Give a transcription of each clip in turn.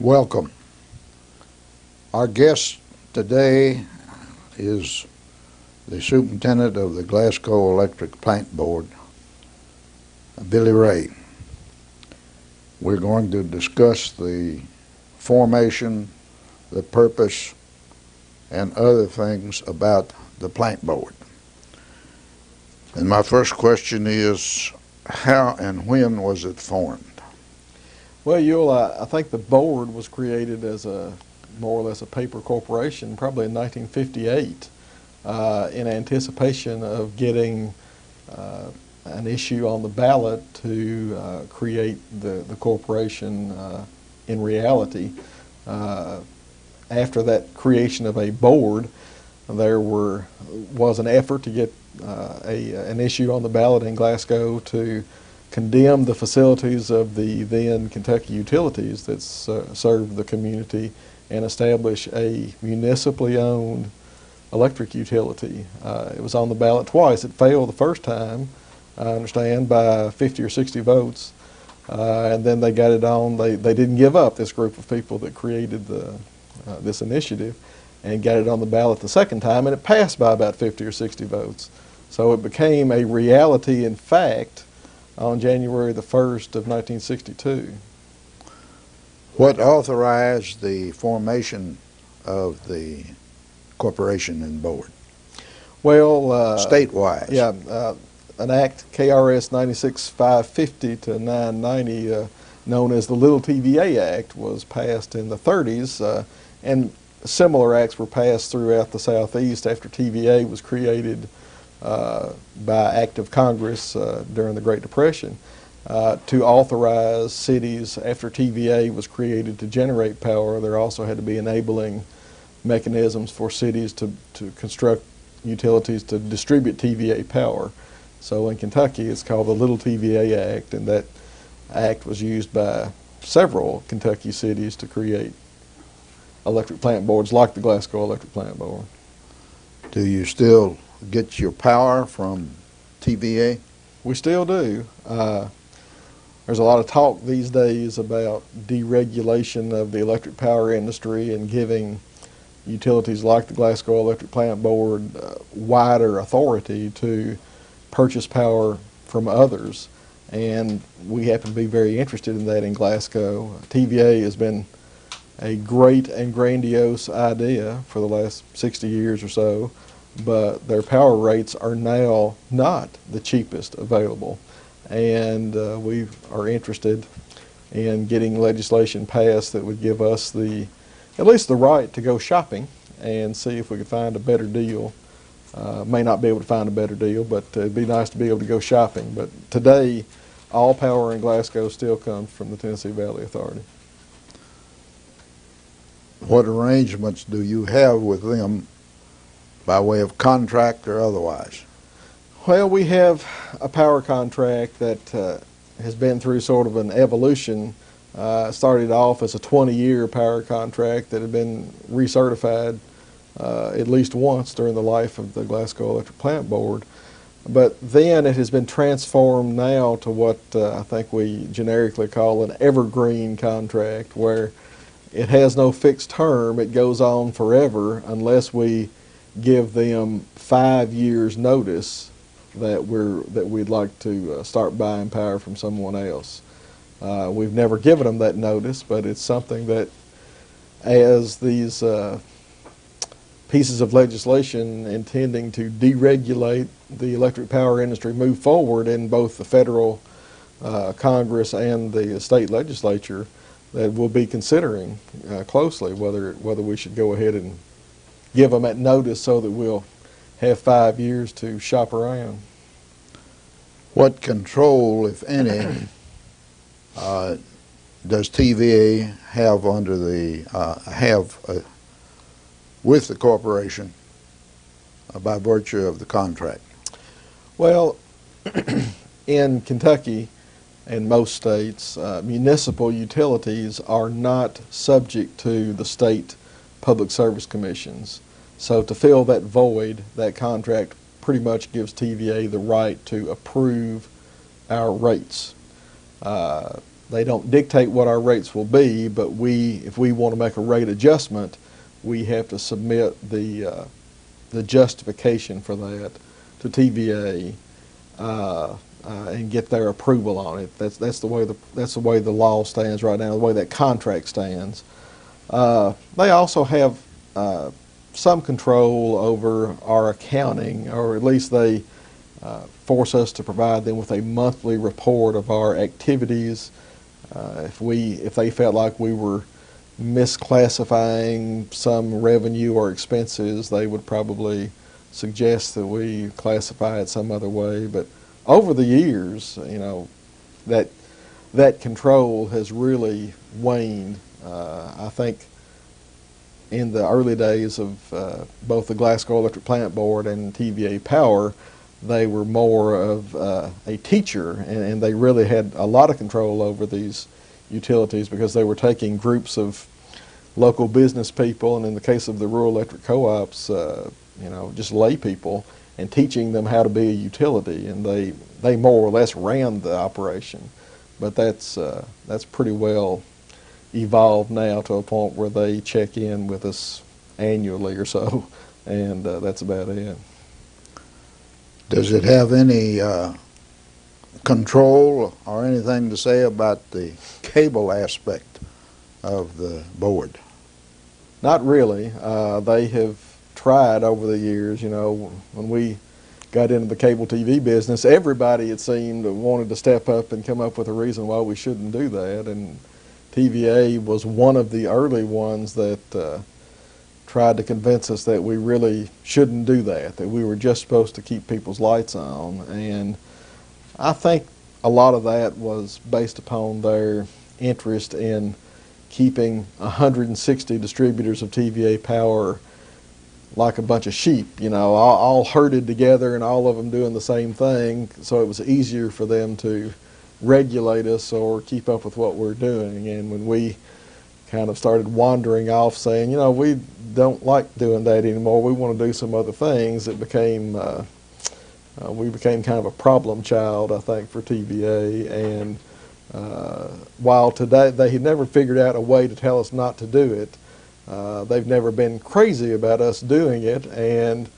Welcome. Our guest today is the Superintendent of the Glasgow Electric Plant Board, Billy Ray. We're going to discuss the formation, the purpose, and other things about the plant board. And my first question is, how and when was it formed? Well, I think the board was created as more or less a paper corporation probably in 1958 in anticipation of getting an issue on the ballot to create the corporation in reality. After that creation of a board, there was an effort to get an issue on the ballot in Glasgow to condemn the facilities of the then Kentucky Utilities that served the community and establish a municipally owned electric utility. It was on the ballot twice. It failed the first time, I understand, by 50 or 60 votes. And then they got it on. They didn't give up, this group of people that created this initiative, and got it on the ballot the second time, and it passed by about 50 or 60 votes. So it became a reality in fact on January the 1st of 1962. What authorized the formation of the corporation and board? Well, statewide. Yeah, an act, KRS 96550 to 990, known as the Little TVA Act, was passed in the 30s, and similar acts were passed throughout the Southeast after TVA was created by act of Congress during the Great Depression to authorize cities, after TVA was created to generate power. There also had to be enabling mechanisms for cities to construct utilities to distribute TVA power. So in Kentucky it's called the Little TVA Act, and that act was used by several Kentucky cities to create electric plant boards like the Glasgow Electric Plant Board. Do you still get your power from TVA? We still do. There's a lot of talk these days about deregulation of the electric power industry and giving utilities like the Glasgow Electric Plant Board wider authority to purchase power from others. And we happen to be very interested in that in Glasgow. TVA has been a great and grandiose idea for the last 60 years or so, but their power rates are now not the cheapest available. And we are interested in getting legislation passed that would give us at least the right to go shopping and see if we could find a better deal. May not be able to find a better deal, but it'd be nice to be able to go shopping. But today, all power in Glasgow still comes from the Tennessee Valley Authority. What arrangements do you have with them by way of contract or otherwise? Well, we have a power contract that has been through sort of an evolution. Started off as a 20-year power contract that had been recertified at least once during the life of the Glasgow Electric Plant Board. But then it has been transformed now to what I think we generically call an evergreen contract, where it has no fixed term. It goes on forever unless we give them 5 years notice that we'd like to start buying power from someone else. We've never given them that notice, but it's something that, as these pieces of legislation intending to deregulate the electric power industry move forward in both the federal Congress and the state legislature, that we'll be considering closely whether we should go ahead and give them that notice so that we'll have 5 years to shop around. What control, if any, does TVA have with the corporation by virtue of the contract? Well, in Kentucky and most states, municipal utilities are not subject to the state public service commissions. So to fill that void, that contract pretty much gives TVA the right to approve our rates. they don't dictate what our rates will be, but if we want to make a rate adjustment, we have to submit the justification for that to TVA and get their approval on it. That's the way the law stands right now, the way that contract stands. They also have some control over our accounting, or at least they force us to provide them with a monthly report of our activities. If they felt like we were misclassifying some revenue or expenses, they would probably suggest that we classify it some other way. But over the years, that control has really waned. I think in the early days of both the Glasgow Electric Plant Board and TVA Power, they were more of a teacher, and they really had a lot of control over these utilities because they were taking groups of local business people, and in the case of the rural electric co-ops, just lay people, and teaching them how to be a utility, and they more or less ran the operation. But that's pretty well evolved now to a point where they check in with us annually or so, and that's about it. Does it have any control or anything to say about the cable aspect of the board? Not really. They have tried over the years. When we got into the cable TV business, everybody, it seemed, wanted to step up and come up with a reason why we shouldn't do that, and TVA was one of the early ones that tried to convince us that we really shouldn't do that we were just supposed to keep people's lights on. And I think a lot of that was based upon their interest in keeping 160 distributors of TVA Power like a bunch of sheep, all herded together and all of them doing the same thing, so it was easier for them to regulate us or keep up with what we're doing. And when we kind of started wandering off saying, we don't like doing that anymore, we want to do some other things, it became we became kind of a problem child, I think, for TVA. And while today they had never figured out a way to tell us not to do it, they've never been crazy about us doing it, and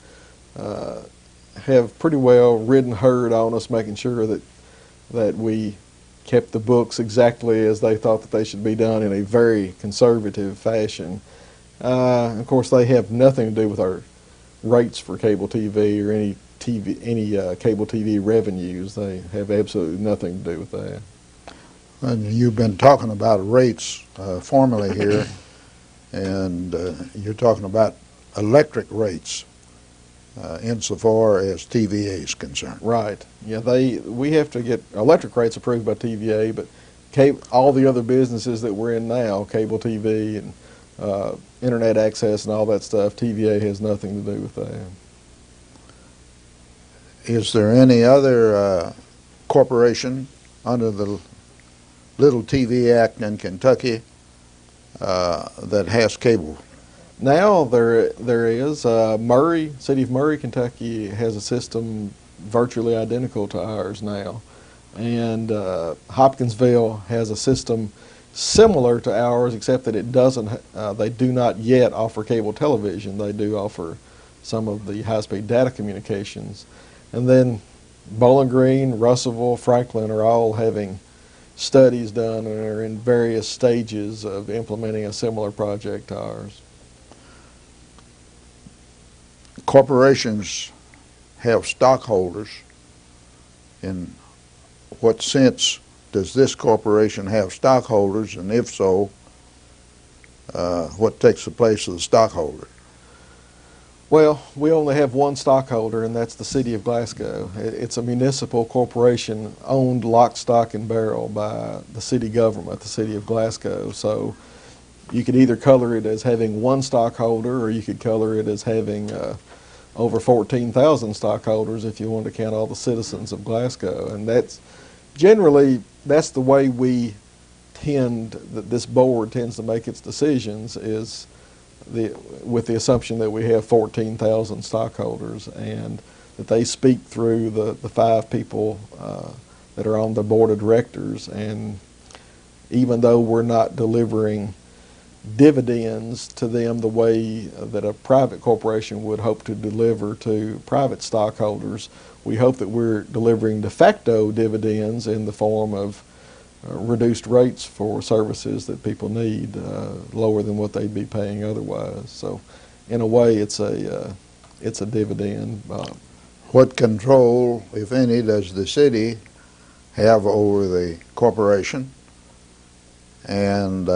have pretty well ridden herd on us, making sure that we kept the books exactly as they thought that they should be done, in a very conservative fashion. Of course, they have nothing to do with our rates for cable TV or any cable TV revenues. They have absolutely nothing to do with that. And you've been talking about rates formally here, and you're talking about electric rates insofar as TVA is concerned. Right. Yeah, we have to get electric rates approved by TVA, but all the other businesses that we're in now, cable TV and internet access and all that stuff, TVA has nothing to do with that. Is there any other corporation under the Little TV Act in Kentucky that has cable? Now there is. Murray, City of Murray, Kentucky has a system virtually identical to ours now. And Hopkinsville has a system similar to ours, except that it doesn't, they do not yet offer cable television. They do offer some of the high-speed data communications. And then Bowling Green, Russellville, Franklin are all having studies done and are in various stages of implementing a similar project to ours. Corporations have stockholders. In what sense does this corporation have stockholders, and if so, what takes the place of the stockholder? Well, we only have one stockholder, and that's the City of Glasgow. It's a municipal corporation owned lock, stock, and barrel by the city government, the City of Glasgow. So you could either color it as having one stockholder, or you could color it as having over 14,000 stockholders if you want to count all the citizens of Glasgow. And that's generally, that's the way this board tends to make its decisions, is with the assumption that we have 14,000 stockholders, and that they speak through the 5 people that are on the board of directors. And even though we're not delivering dividends to them the way that a private corporation would hope to deliver to private stockholders. We hope that we're delivering de facto dividends in the form of reduced rates for services that people need, lower than what they'd be paying otherwise. So, in a way, it's a dividend. What control, if any, does the city have over the corporation? And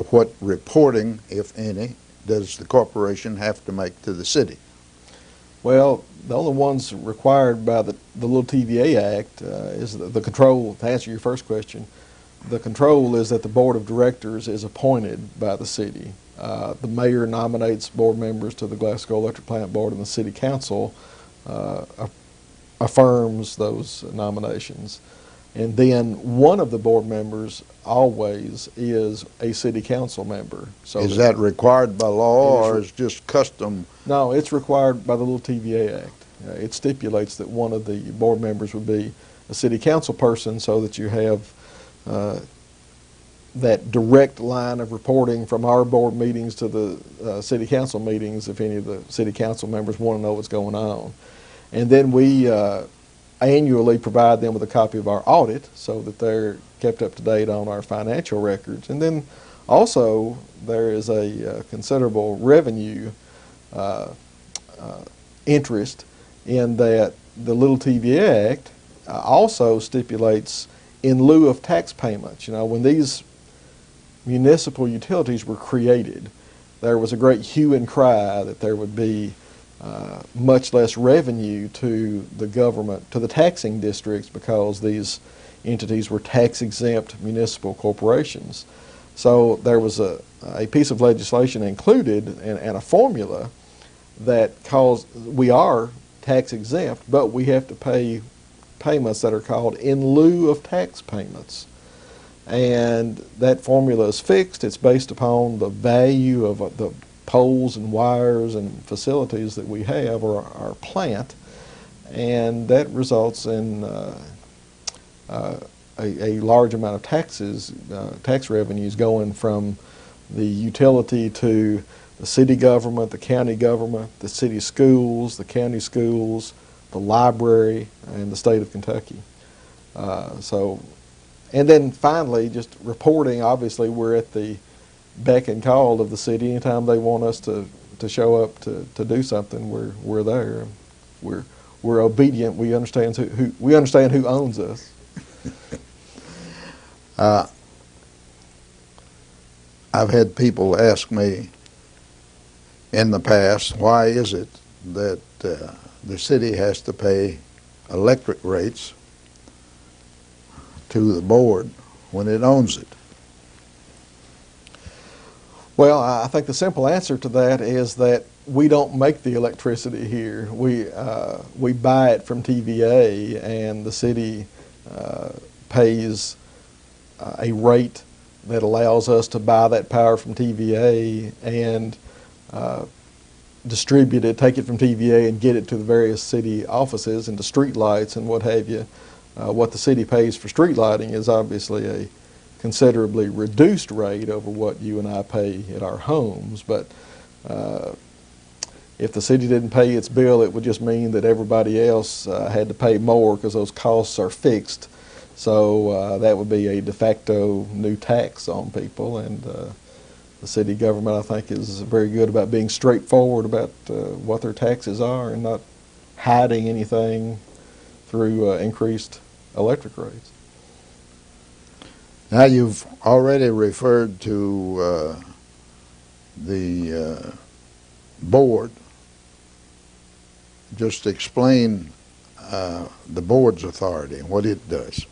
what reporting, if any, does the corporation have to make to the city? Well, the only ones required by the little TVA Act is the control. To answer your first question, the control is that the board of directors is appointed by the city. The mayor nominates board members to the Glasgow Electric Plant Board, and the city council affirms those nominations. And then one of the board members always is a city council member. So is that required by law, or is just custom? No, it's required by the little TVA Act. It stipulates that one of the board members would be a city council person, so that you have that direct line of reporting from our board meetings to the city council meetings if any of the city council members want to know what's going on. And then we annually provide them with a copy of our audit so that they're kept up to date on our financial records. And then also there is a considerable revenue interest in that the little TVA Act also stipulates in lieu of tax payments. You know, when these municipal utilities were created, there was a great hue and cry that there would be much less revenue to the government, to the taxing districts, because these entities were tax-exempt municipal corporations. So there was a piece of legislation included and a formula that calls, we are tax-exempt, but we have to pay payments that are called in lieu of tax payments. And that formula is fixed. It's based upon the value of the poles and wires and facilities that we have, or our plant, and that results in a large amount of taxes, tax revenues going from the utility to the city government, the county government, the city schools, the county schools, the library, and the state of Kentucky. And then finally, just reporting. Obviously, we're at the beck and call of the city. Anytime they want us to show up to do something, we're there. We're obedient. We understand who owns us. I've had people ask me in the past, why is it that the city has to pay electric rates to the board when it owns it? Well, I think the simple answer to that is that we don't make the electricity here. We buy it from TVA, and the city pays a rate that allows us to buy that power from TVA and distribute it, take it from TVA and get it to the various city offices and to street lights and what have you. What the city pays for street lighting is obviously a considerably reduced rate over what you and I pay at our homes, but if the city didn't pay its bill, it would just mean that everybody else had to pay more, because those costs are fixed. So that would be a de facto new tax on people, and the city government, I think, is very good about being straightforward about what their taxes are and not hiding anything through increased electric rates. Now, you've already referred to the board. Just explain the board's authority and what it does.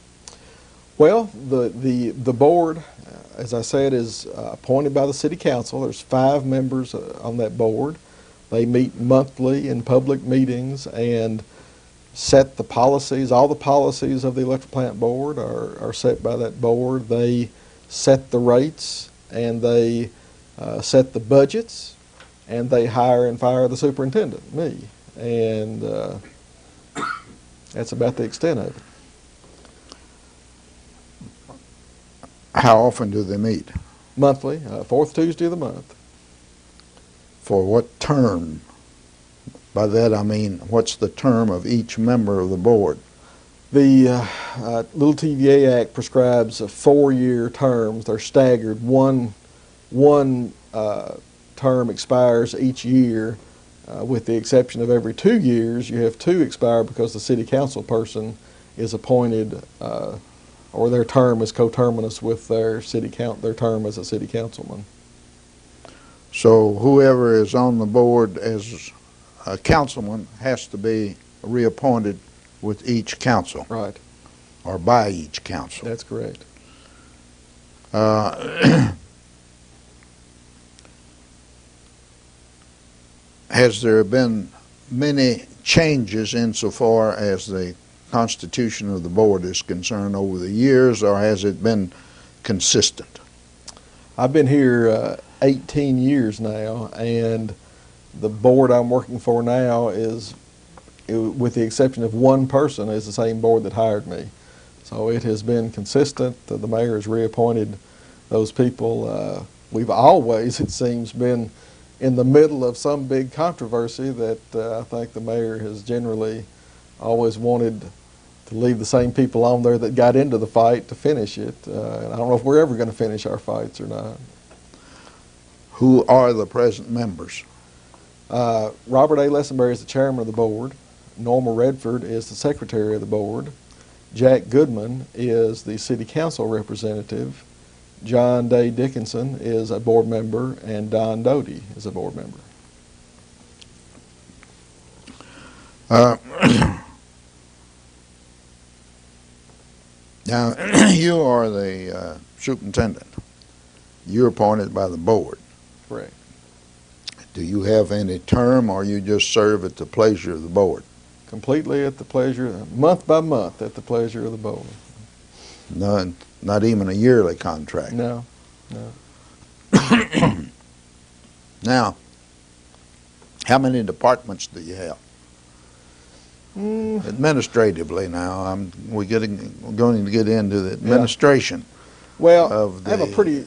Well, the board, as I said, is appointed by the city council. There's 5 members on that board. They meet monthly in public meetings and set the policies. All the policies of the electric plant board are set by that board. They set the rates, and they set the budgets, and they hire and fire the superintendent, me. And that's about the extent of it. How often do they meet? Monthly, fourth Tuesday of the month. For what term? By that I mean, what's the term of each member of the board? The Little TVA Act prescribes 4-year terms. They're staggered. One term expires each year, with the exception of every 2 years. You have 2 expire because the city council person is appointed, or their term is coterminous with their term as a city councilman. So whoever is on the board as a councilman has to be reappointed with each council. Right. Or by each council. That's correct. Has there been many changes insofar as the constitution of the board is concerned over the years, or has it been consistent? I've been here 18 years now, and the board I'm working for now is, with the exception of one person, is the same board that hired me. So it has been consistent. The mayor has reappointed those people. We've always, it seems, been in the middle of some big controversy that I think the mayor has generally always wanted to leave the same people on there that got into the fight to finish it. And I don't know if we're ever going to finish our fights or not. Who are the present members? Robert A. Lessenberry is the chairman of the board. Norma Redford is the secretary of the board. Jack Goodman is the city council representative. John Day Dickinson is a board member, and Don Doty is a board member. Now, you are the superintendent. You're appointed by the board. Correct. Do you have any term, or you just serve at the pleasure of the board? Completely at the pleasure, month by month, at the pleasure of the board. None, not even a yearly contract. No, no. Now, how many departments do you have? Administratively now, we're going to get into the administration. Well, I have a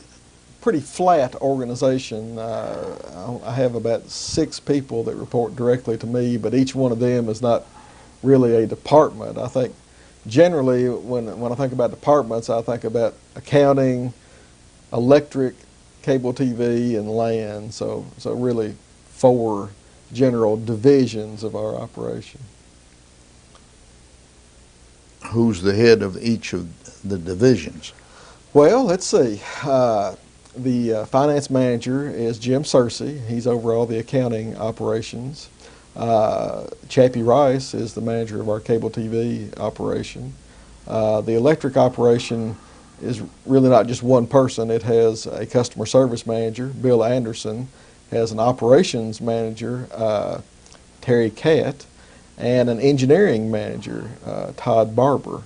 pretty flat organization. I have about 6 people that report directly to me, but each one of them is not really a department. I think generally when I think about departments, I think about accounting, electric, cable TV, and land. So really 4 general divisions of our operation. Who's the head of each of the divisions? Well, let's see. The finance manager is Jim Searcy. He's over all the accounting operations. Chappie Rice is the manager of our cable TV operation. The electric operation is really not just one person. It has a customer service manager, Bill Anderson, has an operations manager, Terry Catt, and an engineering manager, Todd Barber.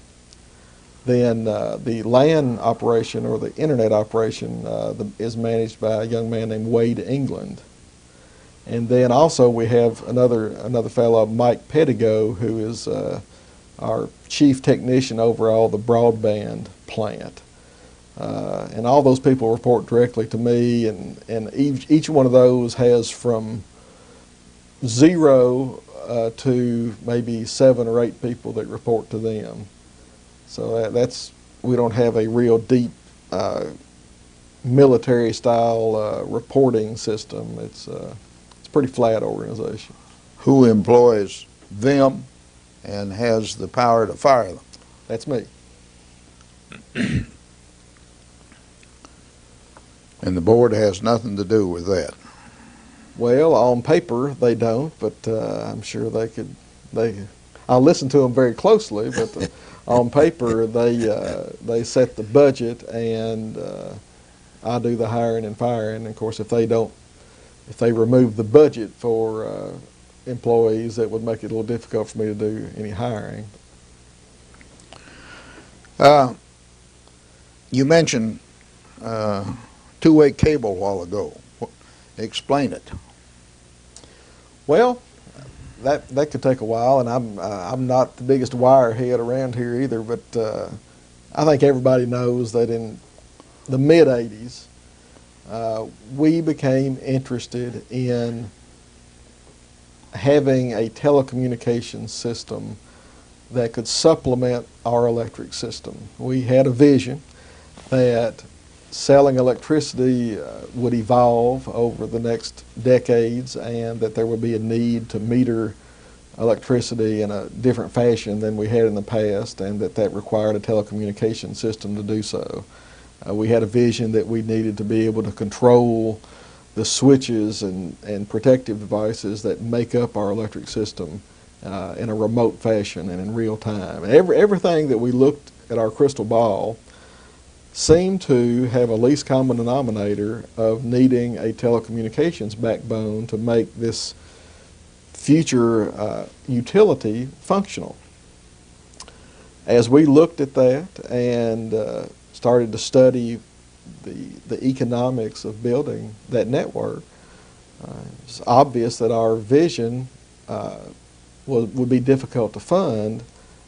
Then the LAN operation, or the internet operation, is managed by a young man named Wade England. And then also we have another fellow, Mike Pettigo, who is our chief technician over all the broadband plant. And all those people report directly to me, and each one of those has from 0 to maybe 7 or 8 people that report to them. So we don't have a real deep military style reporting system. It's a pretty flat organization. Who employs them and has the power to fire them? That's me. And the board has nothing to do with that. Well, on paper they don't, but I'm sure they could. I'll listen to them very closely, but on paper they set the budget, and I do the hiring and firing. And of course, if they remove the budget for employees, that would make it a little difficult for me to do any hiring. You mentioned two-way cable a while ago. Explain it. Well, that could take a while, and I'm not the biggest wire head around here either, but I think everybody knows that in the mid-'80s, we became interested in having a telecommunications system that could supplement our electric system. We had a vision that selling electricity would evolve over the next decades, and that there would be a need to meter electricity in a different fashion than we had in the past, and that required a telecommunications system to do so. We had a vision that we needed to be able to control the switches and protective devices that make up our electric system in a remote fashion and in real time. And everything that we looked at our crystal ball seemed to have a least common denominator of needing a telecommunications backbone to make this future utility functional. As we looked at that and started to study the economics of building that network, it's obvious that our vision would be difficult to fund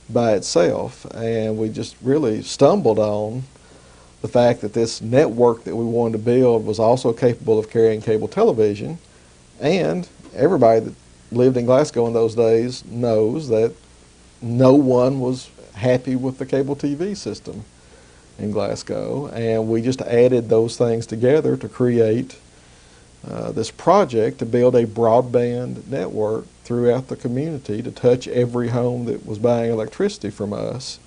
by itself, and we just really stumbled on the fact that this network that we wanted to build was also capable of carrying cable television. And everybody that lived in Glasgow in those days knows that no one was happy with the cable TV system in Glasgow, and we just added those things together to create this project to build a broadband network throughout the community to touch every home that was buying electricity from us.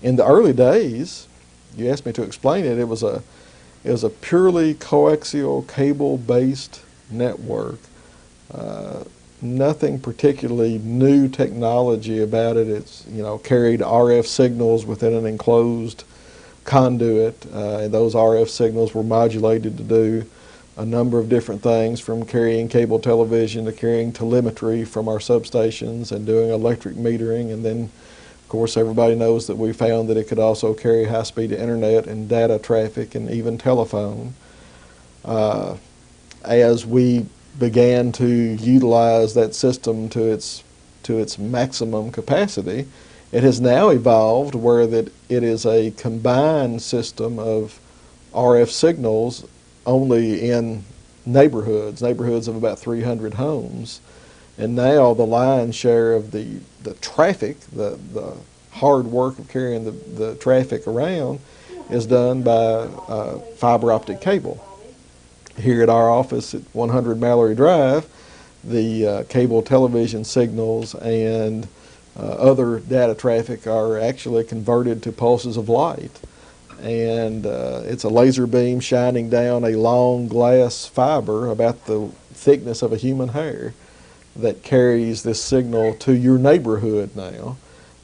In the early days, you asked me to explain it, it was a purely coaxial cable-based network. Nothing particularly new technology about it. It's, carried RF signals within an enclosed conduit, and those RF signals were modulated to do a number of different things, from carrying cable television to carrying telemetry from our substations and doing electric metering. And then, of course, everybody knows that we found that it could also carry high-speed internet and data traffic and even telephone. As we began to utilize that system to its maximum capacity, it has now evolved where that it is a combined system of RF signals only in neighborhoods of about 300 homes. And now the lion's share of the traffic, the hard work of carrying the traffic around, is done by fiber optic cable. Here at our office at 100 Mallory Drive, the cable television signals and other data traffic are actually converted to pulses of light. And it's a laser beam shining down a long glass fiber about the thickness of a human hair that carries this signal to your neighborhood now.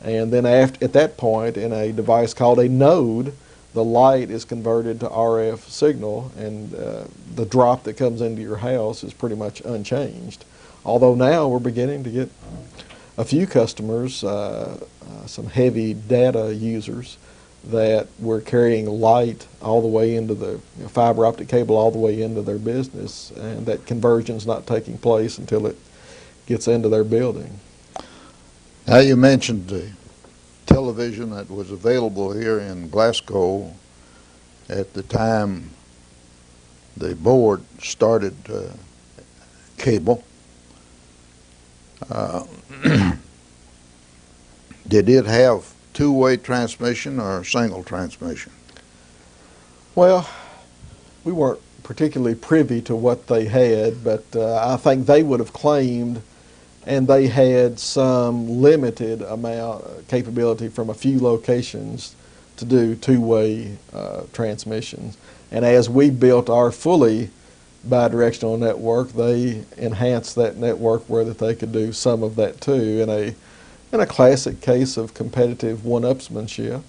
And then at that point, in a device called a node, the light is converted to RF signal, and the drop that comes into your house is pretty much unchanged. Although now we're beginning to get a few customers, some heavy data users, that we're carrying light all the way into the fiber optic cable all the way into their business, and that conversion's not taking place until it gets into their building. Now, you mentioned the television that was available here in Glasgow at the time the board started cable. Did it have two-way transmission or single transmission? Well, we weren't particularly privy to what they had, but I think they would have claimed, and they had some limited amount capability from a few locations to do two-way transmissions. And as we built our fully bidirectional network, they enhanced that network where that they could do some of that too. In a classic case of competitive one-upsmanship,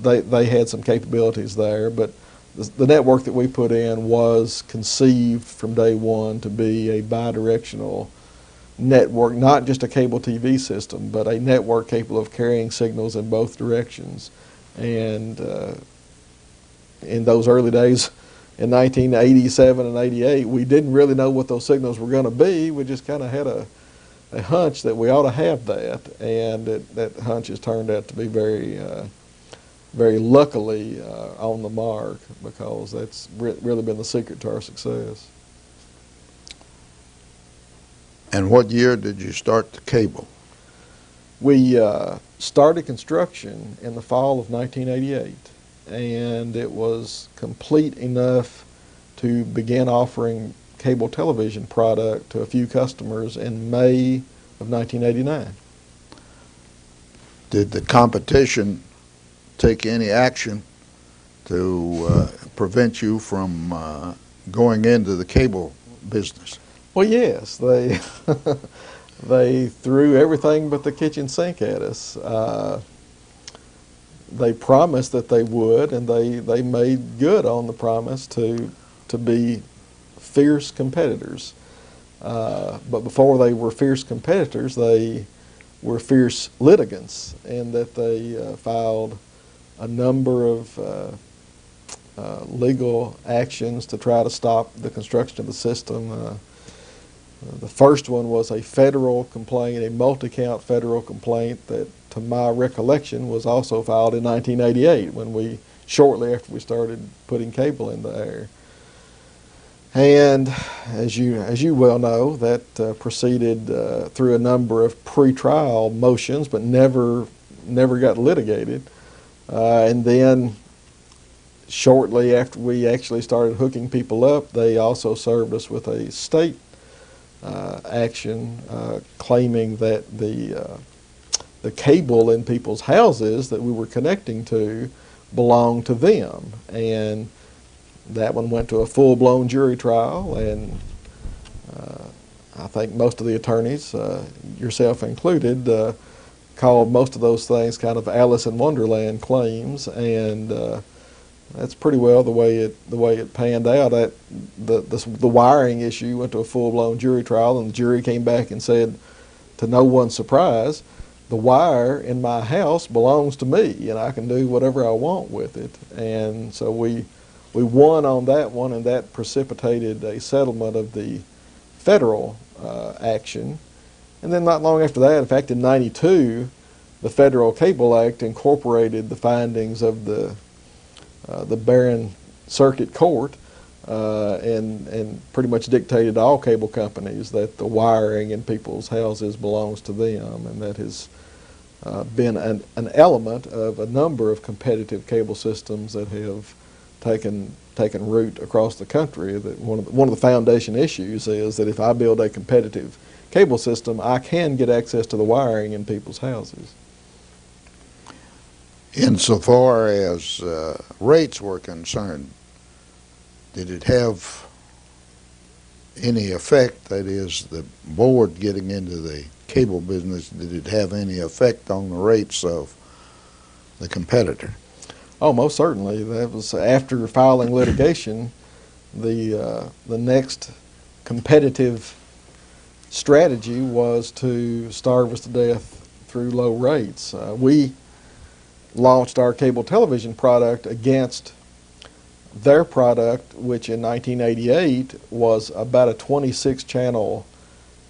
they had some capabilities there, but the network that we put in was conceived from day one to be a bidirectional network, not just a cable TV system, but a network capable of carrying signals in both directions. And in those early days, in 1987 and 88, we didn't really know what those signals were going to be. We just kind of had a hunch that we ought to have that, and that hunch has turned out to be very very luckily on the mark, because that's really been the secret to our success. And what year did you start the cable? We started construction in the fall of 1988, and it was complete enough to begin offering cable television product to a few customers in May of 1989. Did the competition take any action to prevent you from going into the cable business? Well, yes, they they threw everything but the kitchen sink at us. They promised that they would, and they made good on the promise to be fierce competitors. But before they were fierce competitors, they were fierce litigants, in that they filed a number of legal actions to try to stop the construction of the system. The first one was a federal complaint, a multi-count federal complaint that, to my recollection, was also filed in 1988, shortly after we started putting cable in the air. And as you well know, that proceeded through a number of pre-trial motions, but never got litigated. And then shortly after we actually started hooking people up, they also served us with a state action claiming that the cable in people's houses that we were connecting to belonged to them. And that one went to a full-blown jury trial, and I think most of the attorneys, yourself included, called most of those things kind of Alice in Wonderland claims, and that's pretty well the way it panned out. The wiring issue went to a full-blown jury trial, and the jury came back and said, to no one's surprise, the wire in my house belongs to me, and I can do whatever I want with it. And so we won on that one, and that precipitated a settlement of the federal action. And then not long after that, in fact in '92, the Federal Cable Act incorporated the findings of the Barron Circuit Court and pretty much dictated to all cable companies that the wiring in people's houses belongs to them, and that has been an element of a number of competitive cable systems that have taken root across the country. That one of the foundation issues is that if I build a competitive cable system, I can get access to the wiring in people's houses. Insofar as rates were concerned, did it have any effect, that is, the board getting into the cable business, did it have any effect on the rates of the competitor? Oh, most certainly. That was after filing litigation. The next competitive strategy was to starve us to death through low rates. We launched our cable television product against their product, which in 1988 was about a 26-channel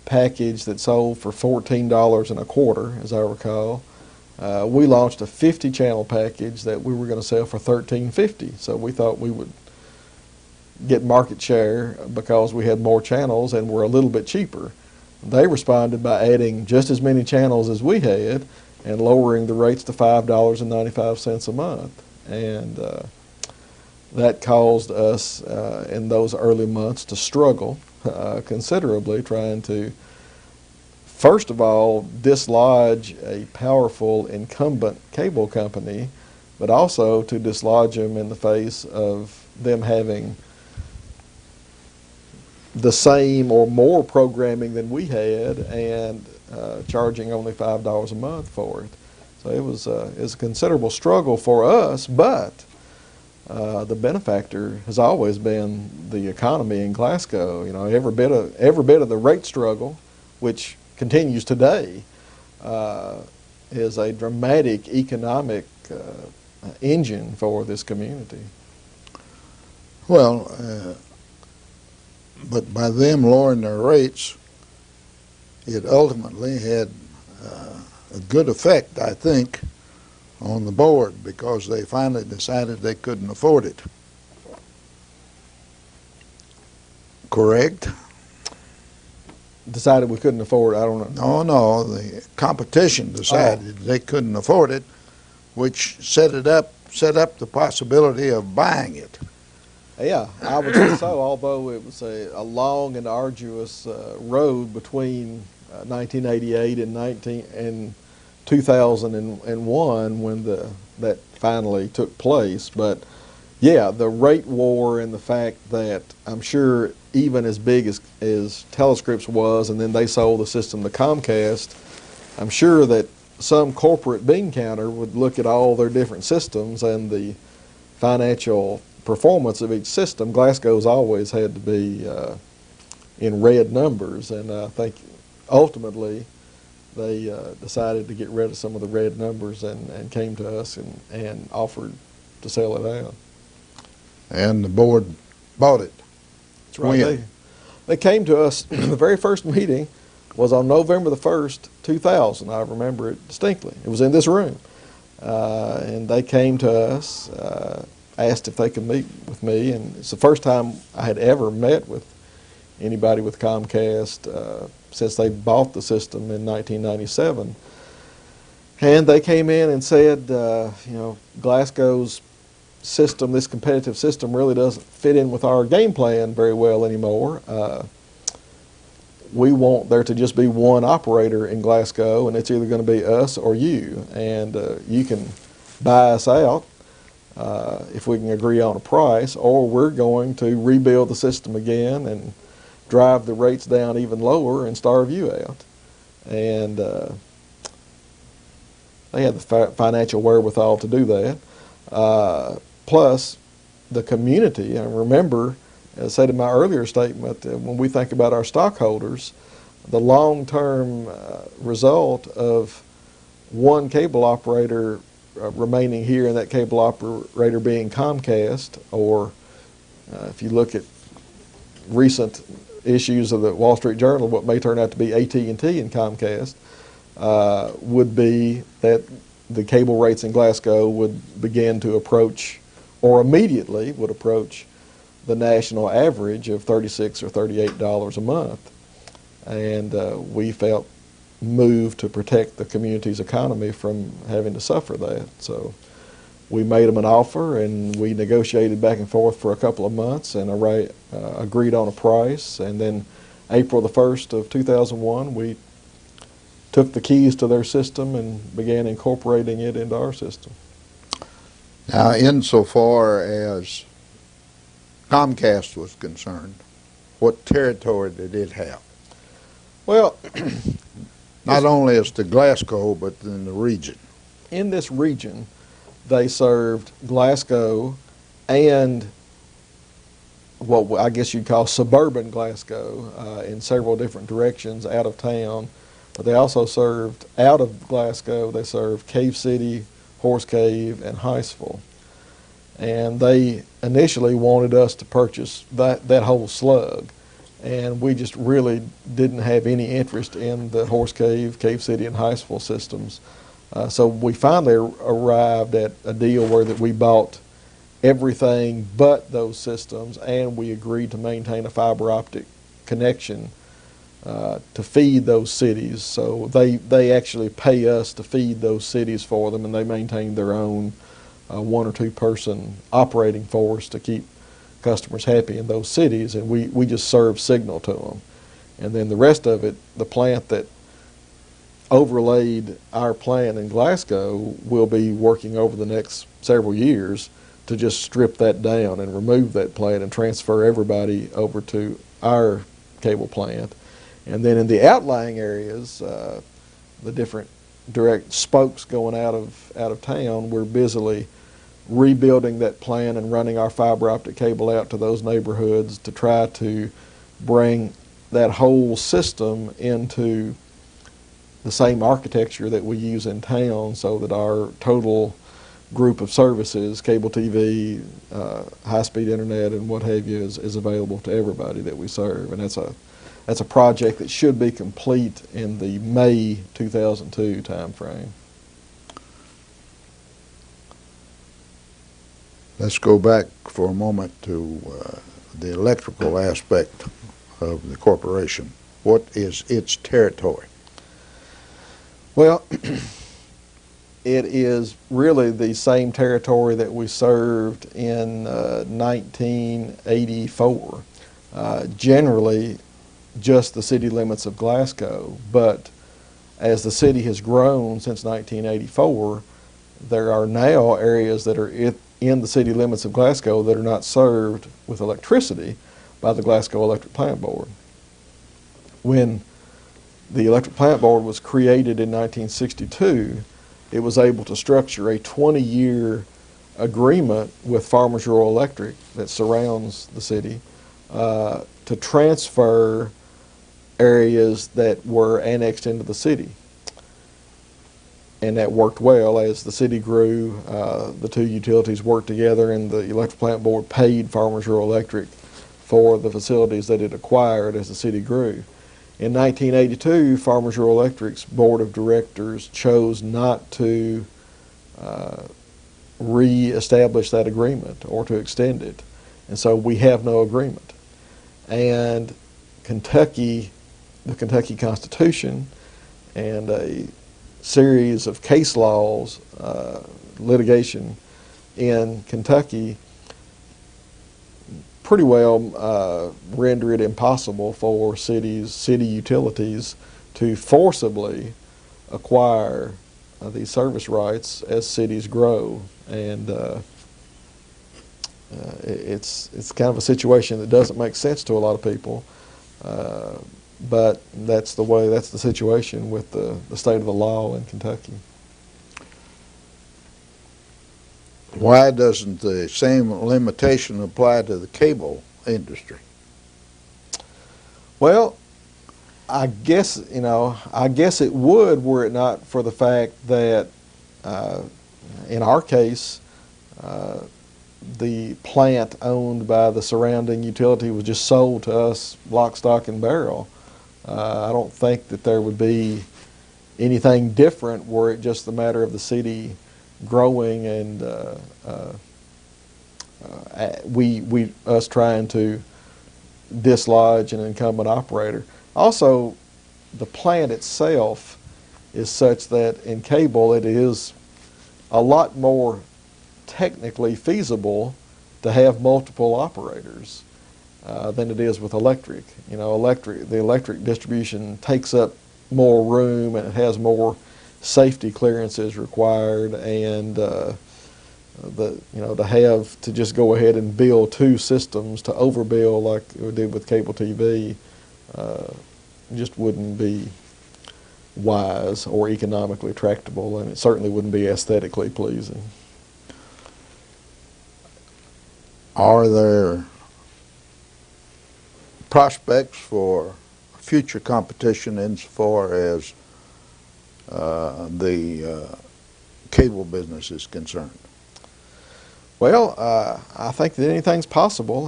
package that sold for $14.25, as I recall. We launched a 50-channel package that we were going to sell for $13.50. So we thought we would get market share because we had more channels and were a little bit cheaper. They responded by adding just as many channels as we had and lowering the rates to $5.95 a month. And that caused us in those early months to struggle considerably, trying to, first of all, dislodge a powerful incumbent cable company, but also to dislodge them in the face of them having the same or more programming than we had and charging only $5 a month for it. So it was a considerable struggle for us, but the benefactor has always been the economy in Glasgow. You know, every bit of the rate struggle, which continues today, is a dramatic economic engine for this community. Well, but by them lowering their rates, it ultimately had a good effect, I think, on the board because they finally decided they couldn't afford it. Correct? Decided we couldn't afford it. I don't know. No, the competition decided they couldn't afford it, which set up the possibility of buying it. Yeah, I would say so, although it was a long and arduous road between 1988 and 2001 when that finally took place. But yeah, the rate war and the fact that I'm sure even as big as Telescripts was, and then they sold the system to Comcast, I'm sure that some corporate bean counter would look at all their different systems and the financial performance of each system. Glasgow's always had to be in red numbers, and I think ultimately they decided to get rid of some of the red numbers and came to us and offered to sell it out. And the board bought it. That's right. They came to us, the very first meeting was on November the 1st, 2000. I remember it distinctly. It was in this room. And they came to us, asked if they could meet with me, and it's the first time I had ever met with anybody with Comcast since they bought the system in 1997. And they came in and said, Glasgow's system, this competitive system, really doesn't fit in with our game plan very well anymore. We want there to just be one operator in Glasgow, and it's either going to be us or you. And you can buy us out if we can agree on a price, or we're going to rebuild the system again and drive the rates down even lower and starve you out. And they had the financial wherewithal to do that. Plus, the community, I remember, as I said in my earlier statement, when we think about our stockholders, the long-term result of one cable operator remaining here and that cable operator being Comcast, or if you look at recent issues of the Wall Street Journal, what may turn out to be AT&T and Comcast, would be that the cable rates in Glasgow would begin to approach, or immediately would approach, the national average of $36 or $38 a month. And we felt moved to protect the community's economy from having to suffer that. So we made them an offer, and we negotiated back and forth for a couple of months and agreed on a price. And then April the 1st of 2001, we took the keys to their system and began incorporating it into our system. Now, insofar as Comcast was concerned, what territory did it have? Well, not only as to Glasgow, but in the region. In this region, they served Glasgow and what I guess you'd call suburban Glasgow in several different directions out of town. But they also served out of Glasgow. They served Cave City, Horse Cave, and Heisville. And they initially wanted us to purchase that whole slug. And we just really didn't have any interest in the Horse Cave, Cave City, and Heisville systems. So we finally arrived at a deal where that we bought everything but those systems, and we agreed to maintain a fiber optic connection to feed those cities. So they actually pay us to feed those cities for them, and they maintain their own one or two person operating force to keep customers happy in those cities, and we just serve signal to them. And then the rest of it, the plant that overlaid our plant in Glasgow will be working over the next several years to just strip that down and remove that plant and transfer everybody over to our cable plant. And then in the outlying areas, the different direct spokes going out of town, we're busily rebuilding that plant and running our fiber optic cable out to those neighborhoods to try to bring that whole system into the same architecture that we use in town, so that our total group of services, cable TV, high-speed internet, and what have you, is available to everybody that we serve. And that's a project that should be complete in the May 2002 time frame. Let's go back for a moment to the electrical aspect of the corporation. What is its territory? Well, it is really the same territory that we served in 1984. Generally, just the city limits of Glasgow, but as the city has grown since 1984, there are now areas that are in the city limits of Glasgow that are not served with electricity by the Glasgow Electric Plant Board. When the Electric Plant Board was created in 1962, it was able to structure a 20-year agreement with Farmers Rural Electric that surrounds the city to transfer areas that were annexed into the city. And that worked well. As the city grew, the two utilities worked together, and the Electric Plant Board paid Farmers Rural Electric for the facilities that it acquired as the city grew. In 1982, Farmers Rural Electric's board of directors chose not to re-establish that agreement or to extend it. And so we have no agreement. And Kentucky, the Kentucky Constitution, and a series of case laws, litigation in Kentucky, pretty well render it impossible for city utilities to forcibly acquire these service rights as cities grow. And it's kind of a situation that doesn't make sense to a lot of people. But that's the situation with the state of the law in Kentucky. Why doesn't the same limitation apply to the cable industry? Well, I guess it would, were it not for the fact that in our case, the plant owned by the surrounding utility was just sold to us lock, stock, and barrel. I don't think that there would be anything different were it just the matter of the city growing and us trying to dislodge an incumbent operator. Also, the plant itself is such that in cable it is a lot more technically feasible to have multiple operators than it is with electric. The electric distribution takes up more room, and it has more safety clearances required, and to just go ahead and build two systems to overbuild like we did with cable TV just wouldn't be wise or economically tractable, and it certainly wouldn't be aesthetically pleasing. Are there prospects for future competition insofar as the cable business is concerned? Well, I think that anything's possible.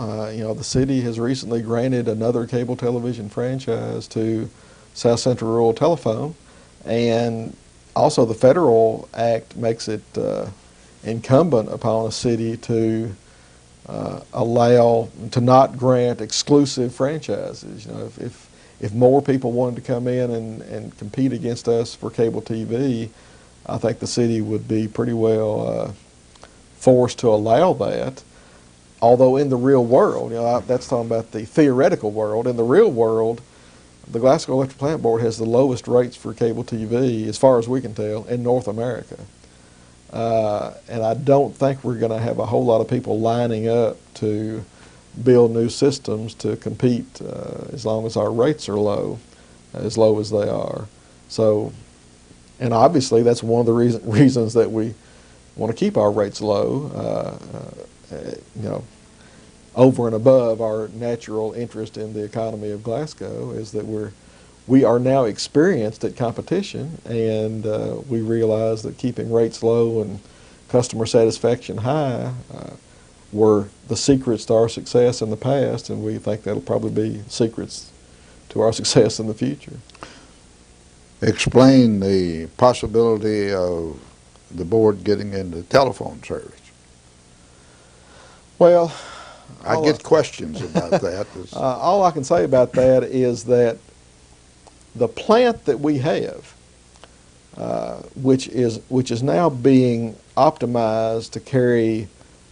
The city has recently granted another cable television franchise to South Central Rural Telephone, and also the federal act makes it incumbent upon a city to allow to not grant exclusive franchises. If more people wanted to come in and compete against us for cable TV, I think the city would be pretty well forced to allow that. Although in the real world, that's talking about the theoretical world. In the real world, the Glasgow Electric Plant Board has the lowest rates for cable TV, as far as we can tell, in North America. And I don't think we're going to have a whole lot of people lining up to build new systems to compete as long as our rates are low as they are. So, and obviously that's one of the reasons that we want to keep our rates low, over and above our natural interest in the economy of Glasgow, is that we are now experienced at competition, and we realize that keeping rates low and customer satisfaction high were the secrets to our success in the past, and we think that'll probably be secrets to our success in the future. Explain the possibility of the board getting into telephone service. Well, I all, get questions about that. all I can say about that is that the plant that we have, which is now being optimized to carry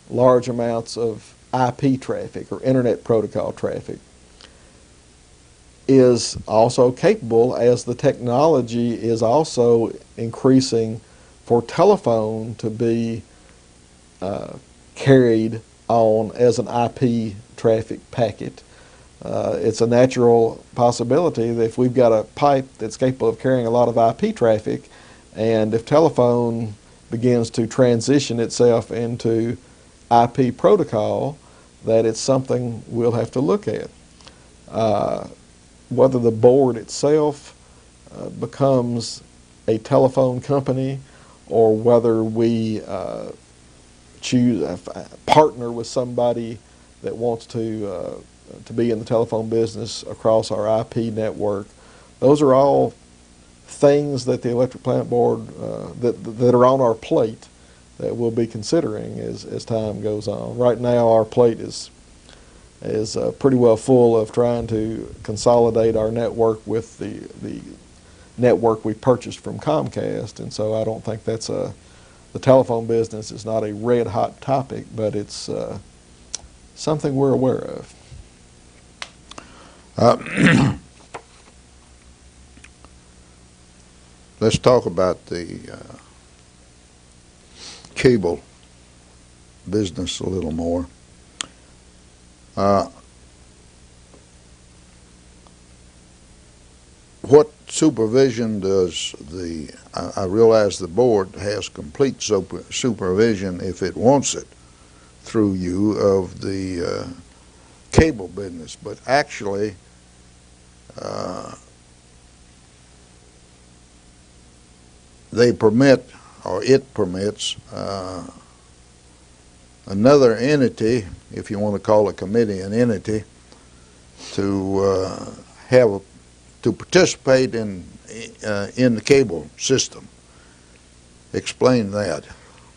large amounts of IP traffic or Internet Protocol traffic, is also capable, as the technology is also increasing, for telephone to be carried on as an IP traffic packet. It's a natural possibility that if we've got a pipe that's capable of carrying a lot of IP traffic, and if telephone begins to transition itself into IP protocol, that it's something we'll have to look at. Whether the board itself becomes a telephone company, or whether we choose partner with somebody that wants to be in the telephone business across our IP network, those are all things that the Electric Plant Board that are on our plate that we'll be considering as time goes on. Right now, our plate is pretty well full of trying to consolidate our network with the network we purchased from Comcast, and so I don't think that's the telephone business is not a red hot topic, but it's something we're aware of. Let's talk about the cable business a little more. What supervision does I realize the board has complete supervision, if it wants it, through you, of the cable business, but actually they permit, or it permits, another entity, if you want to call a committee an entity, to to participate in the cable system. Explain that.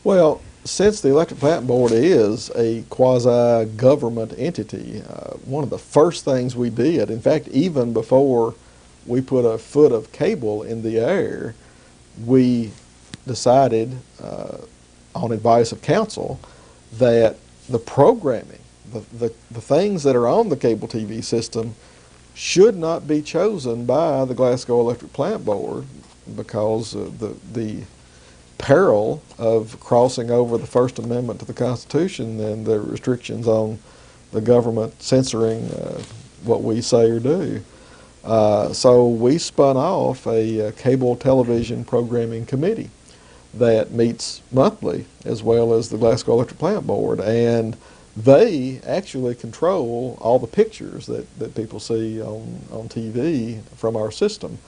Well, since the Electric Plant Board is a quasi-government entity, one of the first things we did, in fact, even before we put a foot of cable in the air, we decided, on advice of council, that the programming, the things that are on the cable TV system, should not be chosen by the Glasgow Electric Plant Board, because the peril of crossing over the First Amendment to the Constitution and the restrictions on the government censoring what we say or do. So we spun off a cable television programming committee that meets monthly, as well as the Glasgow Electric Plant Board, and they actually control all the pictures that people see on TV from our system.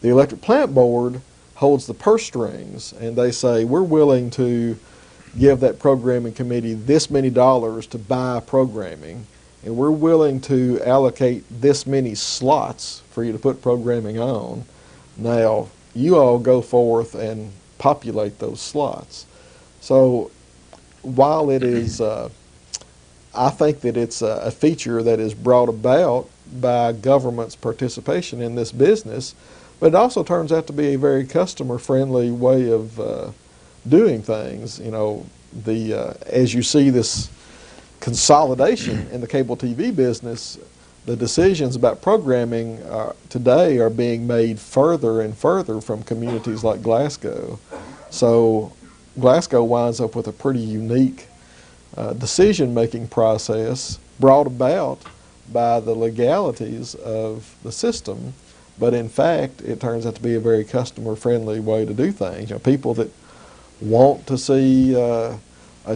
The Electric Plant Board holds the purse strings, and they say, we're willing to give that programming committee this many dollars to buy programming, and we're willing to allocate this many slots for you to put programming on. Now, you all go forth and populate those slots. So while it is I think that it's a feature that is brought about by government's participation in this business, but it also turns out to be a very customer-friendly way of doing things. You know, as you see this consolidation in the cable TV business, the decisions about programming today are being made further and further from communities like Glasgow. So Glasgow winds up with a pretty unique decision-making process brought about by the legalities of the system, but in fact it turns out to be a very customer-friendly way to do things. You know, people that want to see a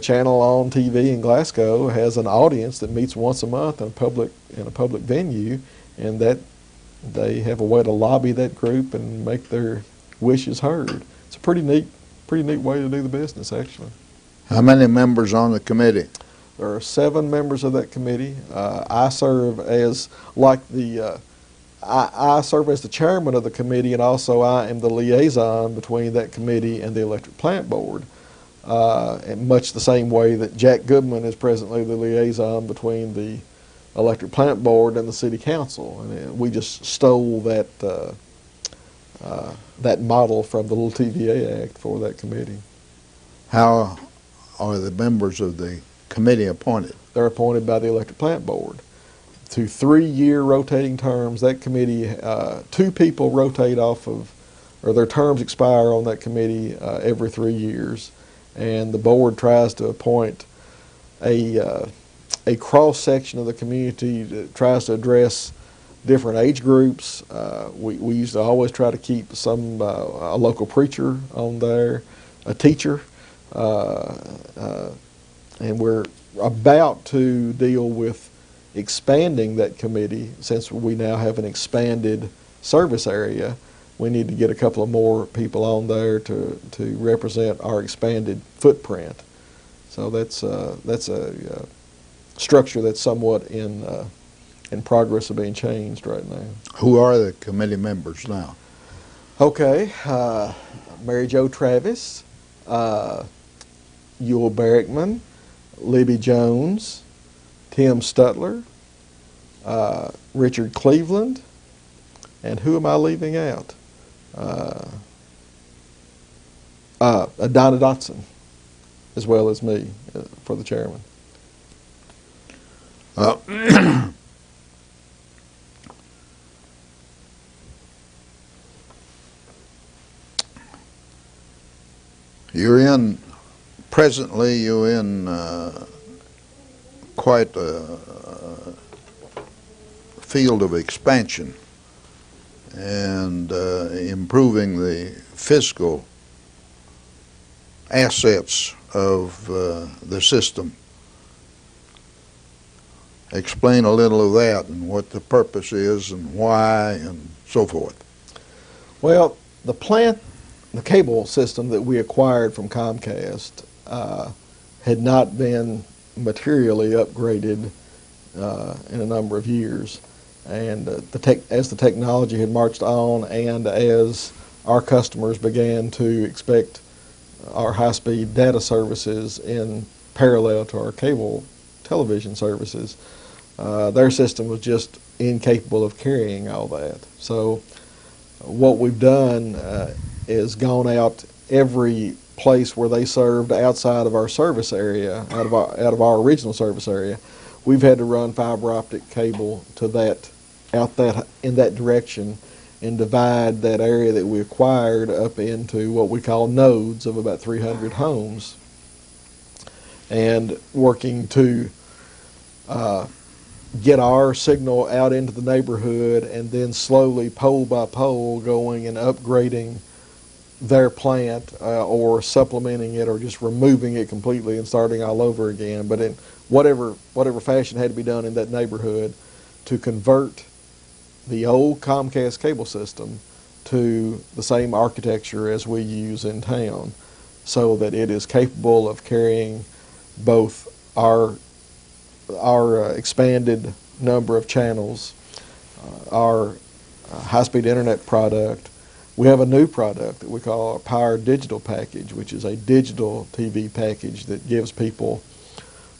channel on TV in Glasgow has an audience that meets once a month in a public venue, and that they have a way to lobby that group and make their wishes heard. It's a pretty neat way to do the business, actually. How many members on the committee? There are 7 members of that committee. I serve as I serve as the chairman of the committee, and also I am the liaison between that committee and the Electric Plant Board. in much the same way that Jack Goodman is presently the liaison between the Electric Plant Board and the City Council. And we just stole that that model from the little TVA Act for that committee. How are the members of the committee appointed? They're appointed by the Electric Plant Board to 3-year rotating terms. That committee, 2 people rotate off of, or their terms expire on that committee every 3 years, and the board tries to appoint a cross section of the community that tries to address different age groups. We used to always try to keep a local preacher on there, a teacher, and we're about to deal with expanding that committee. Since we now have an expanded service area, we need to get a couple of more people on there to represent our expanded footprint. So that's a structure that's somewhat in progress of being changed right now. Who are the committee members now? Okay, Mary Jo Travis, Uhel Barrickman, Libby Jones, Tim Stutler, Richard Cleveland, and who am I leaving out? Donna Dotson, as well as me for the chairman. Presently you're in quite a field of expansion and improving the fiscal assets of the system. Explain a little of that and what the purpose is and why and so forth. Well, the cable system that we acquired from Comcast had not been materially upgraded in a number of years. And as the technology had marched on and as our customers began to expect our high-speed data services in parallel to our cable television services, their system was just incapable of carrying all that. So what we've done is gone out every place where they served outside of our service area, out of our original service area. We've had to run fiber optic cable to in that direction and divide that area that we acquired up into what we call nodes of about 300 homes, and working to get our signal out into the neighborhood, and then slowly pole by pole going and upgrading their plant or supplementing it or just removing it completely and starting all over again. But in whatever fashion had to be done in that neighborhood to convert the old Comcast cable system to the same architecture as we use in town, so that it is capable of carrying both our expanded number of channels, our high-speed internet product. We have a new product that we call our Power Digital Package, which is a digital TV package that gives people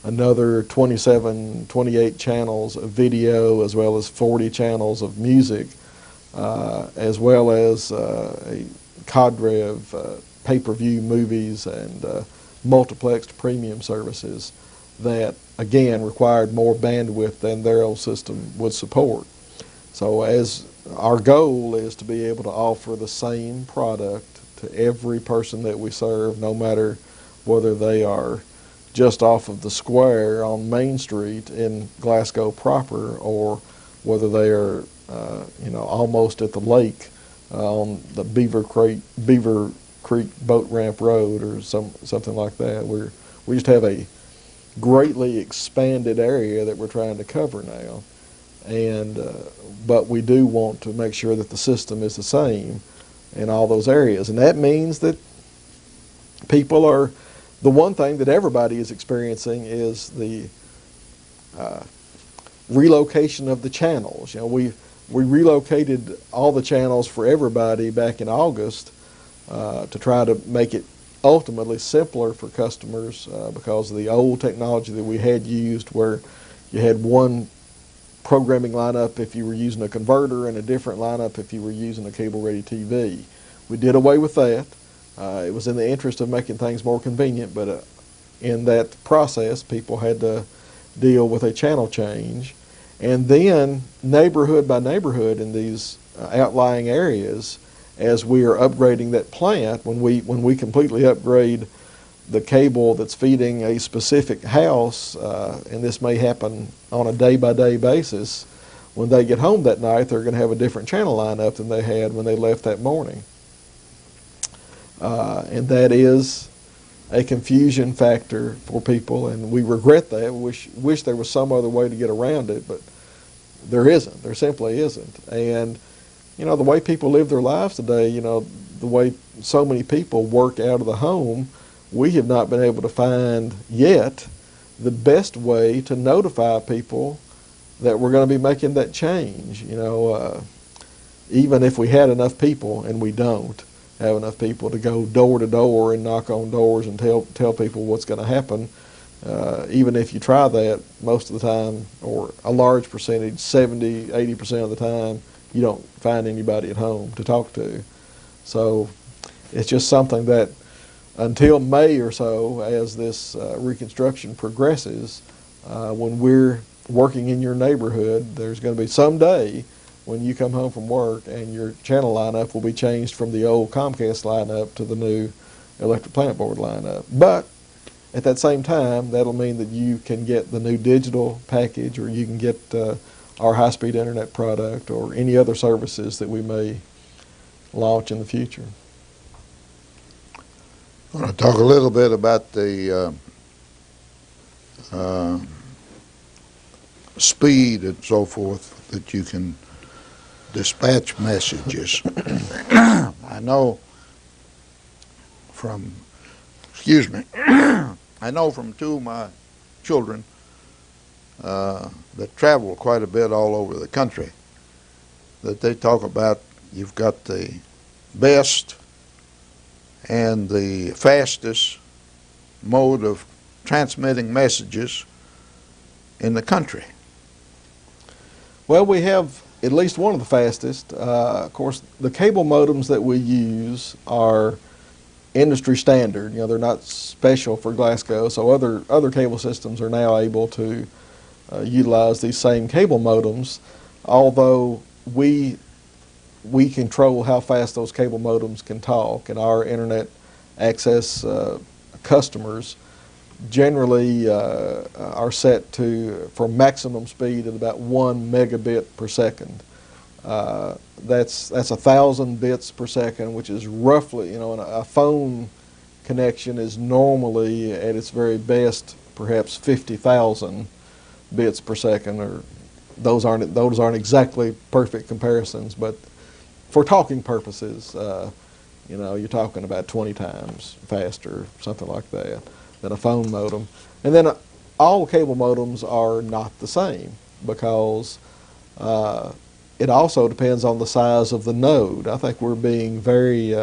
another 27, 28 channels of video, as well as 40 channels of music, as well as a cadre of pay-per-view movies and multiplexed premium services that, again, required more bandwidth than their old system would support. So as our goal is to be able to offer the same product to every person that we serve, no matter whether they are just off of the square on Main Street in Glasgow proper, or whether they are almost at the lake on the Beaver Creek Boat Ramp Road or something like that. We just have a greatly expanded area that we're trying to cover now, and but we do want to make sure that the system is the same in all those areas, and that means that people are. The one thing that everybody is experiencing is the relocation of the channels. We relocated all the channels for everybody back in August to try to make it ultimately simpler for customers because of the old technology that we had used, where you had one programming lineup if you were using a converter and a different lineup if you were using a cable-ready TV. We did away with that. It was in the interest of making things more convenient, but in that process, people had to deal with a channel change. And then neighborhood by neighborhood in these outlying areas, as we are upgrading that plant, when we completely upgrade the cable that's feeding a specific house, and this may happen on a day-by-day basis, when they get home that night, they're going to have a different channel lineup than they had when they left that morning. And that is a confusion factor for people, and we regret that. We wish there was some other way to get around it, but there isn't. There simply isn't. And the way people live their lives today, the way so many people work out of the home, we have not been able to find yet the best way to notify people that we're going to be making that change. Even if we had enough people, and we don't have enough people to go door to door and knock on doors and tell people what's going to happen. Even if you try that, most of the time, or a large percentage, 70, 80% of the time, you don't find anybody at home to talk to. So it's just something that until May or so, as this reconstruction progresses, when we're working in your neighborhood, there's going to be some day when you come home from work and your channel lineup will be changed from the old Comcast lineup to the new electric plant board lineup. But at that same time, that'll mean that you can get the new digital package, or you can get our high-speed internet product, or any other services that we may launch in the future. I want to talk a little bit about the speed and so forth that you can dispatch messages. I know from, I know from two of my children that travel quite a bit all over the country, that they talk about you've got the best and the fastest mode of transmitting messages in the country. Well, we have at least one of the fastest. Of course, the cable modems that we use are industry standard. They're not special for Glasgow, so other cable systems are now able to utilize these same cable modems, although we control how fast those cable modems can talk, and our internet access customers generally are set for maximum speed at about 1 megabit per second. That's 1,000 bits per second, which is roughly, a phone connection is normally at its very best perhaps 50,000 bits per second, or those aren't exactly perfect comparisons, but for talking purposes, you're talking about 20 times faster, something like that, than a phone modem. And then all cable modems are not the same, because it also depends on the size of the node. I think we're being very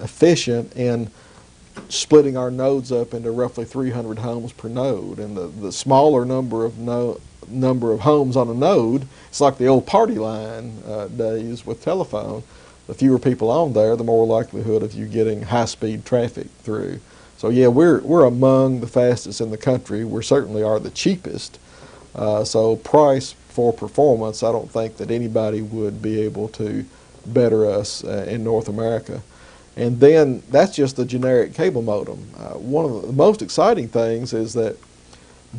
efficient in splitting our nodes up into roughly 300 homes per node, and the smaller number of homes on a node, it's like the old party line days with telephone. The fewer people on there, the more likelihood of you getting high-speed traffic through. So yeah, we're among the fastest in the country. We certainly are the cheapest. So price for performance, I don't think that anybody would be able to better us in North America. And then that's just the generic cable modem. One of the most exciting things is that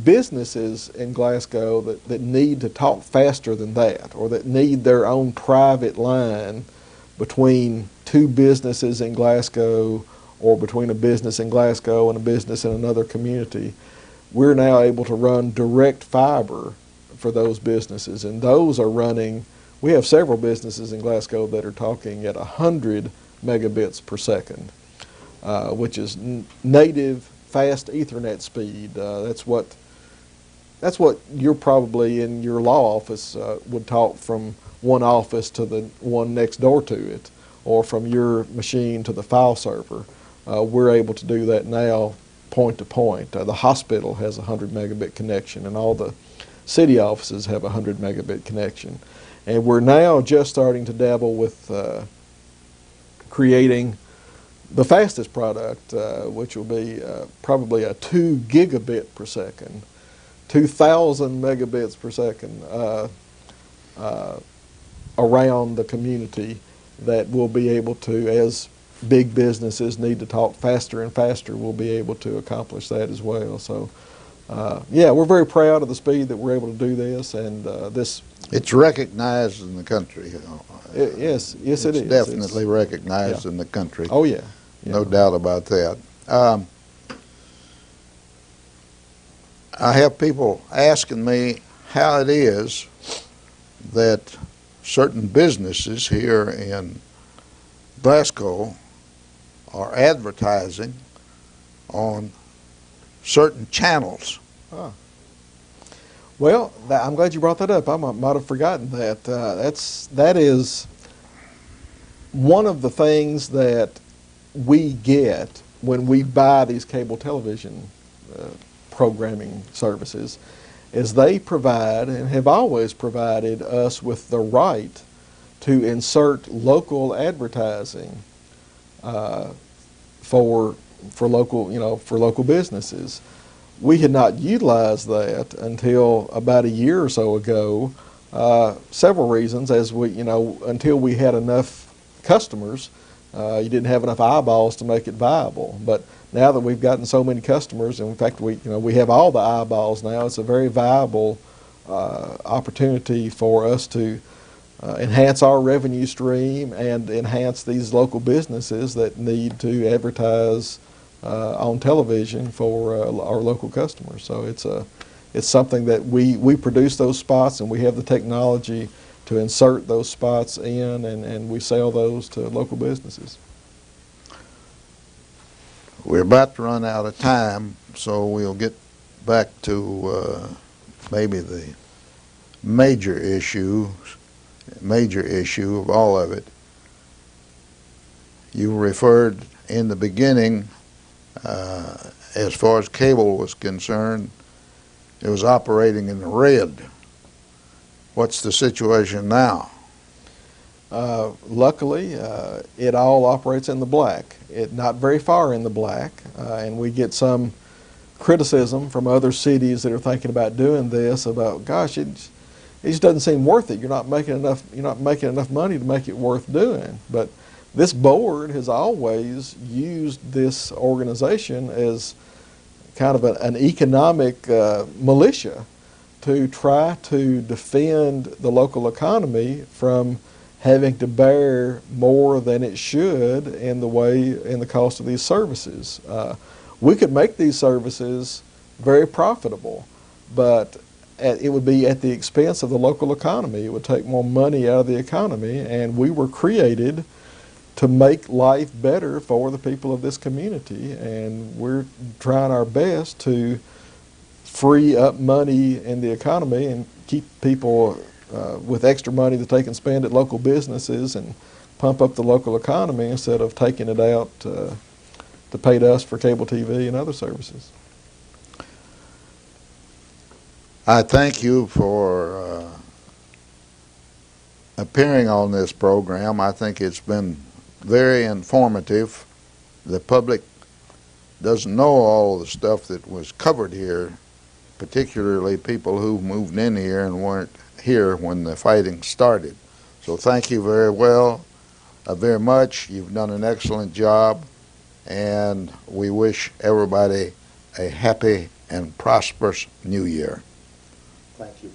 businesses in Glasgow that need to talk faster than that, or that need their own private line between two businesses in Glasgow, or between a business in Glasgow and a business in another community, we're now able to run direct fiber for those businesses. And those are running, we have several businesses in Glasgow that are talking at 100 megabits per second, which is native fast Ethernet speed. That's what you're probably in your law office would talk from one office to the one next door to it, or from your machine to the file server. We're able to do that now point to point. The hospital has a 100 megabit connection, and all the city offices have a 100 megabit connection. And we're now just starting to dabble with creating the fastest product, which will be probably a 2 gigabit per second, 2,000 megabits per second around the community, that will be able to, as big businesses need to talk faster and faster, we'll be able to accomplish that as well. So, yeah, we're very proud of the speed that we're able to do this, and this. It's recognized in the country. Yes, it is. It's definitely recognized in the country. Oh, yeah. No doubt about that. I have people asking me how it is that certain businesses here in Glasgow are advertising on certain channels. Well, I'm glad you brought that up. I might have forgotten that. That is one of the things that we get when we buy these cable television programming services, is they provide, and have always provided us with the right to insert local advertising for local businesses. We had not utilized that until about a year or so ago. Several reasons, until we had enough customers, you didn't have enough eyeballs to make it viable. But now that we've gotten so many customers, and in fact we have all the eyeballs now, it's a very viable opportunity for us to enhance our revenue stream and enhance these local businesses that need to advertise on television for our local customers. So it's something that we produce those spots, and we have the technology to insert those spots in, and we sell those to local businesses. We're about to run out of time, so we'll get back to maybe the major issue of all of it. You referred in the beginning, as far as cable was concerned, it was operating in the red. What's the situation now? Luckily, it all operates in the black. Not very far in the black, and we get some criticism from other cities that are thinking about doing this. About, gosh, it just doesn't seem worth it. You're not making enough money to make it worth doing. But this board has always used this organization as kind of an economic militia to try to defend the local economy from having to bear more than it should in the cost of these services. We could make these services very profitable, but it would be at the expense of the local economy. It would take more money out of the economy, and we were created to make life better for the people of this community, and we're trying our best to free up money in the economy and keep people with extra money that they can spend at local businesses and pump up the local economy instead of taking it out to pay to us for cable TV and other services. I thank you for appearing on this program. I think it's been very informative. The public doesn't know all the stuff that was covered here, particularly people who moved in here and weren't here when the fighting started. So thank you very much. You've done an excellent job, and we wish everybody a happy and prosperous New Year. Thank you.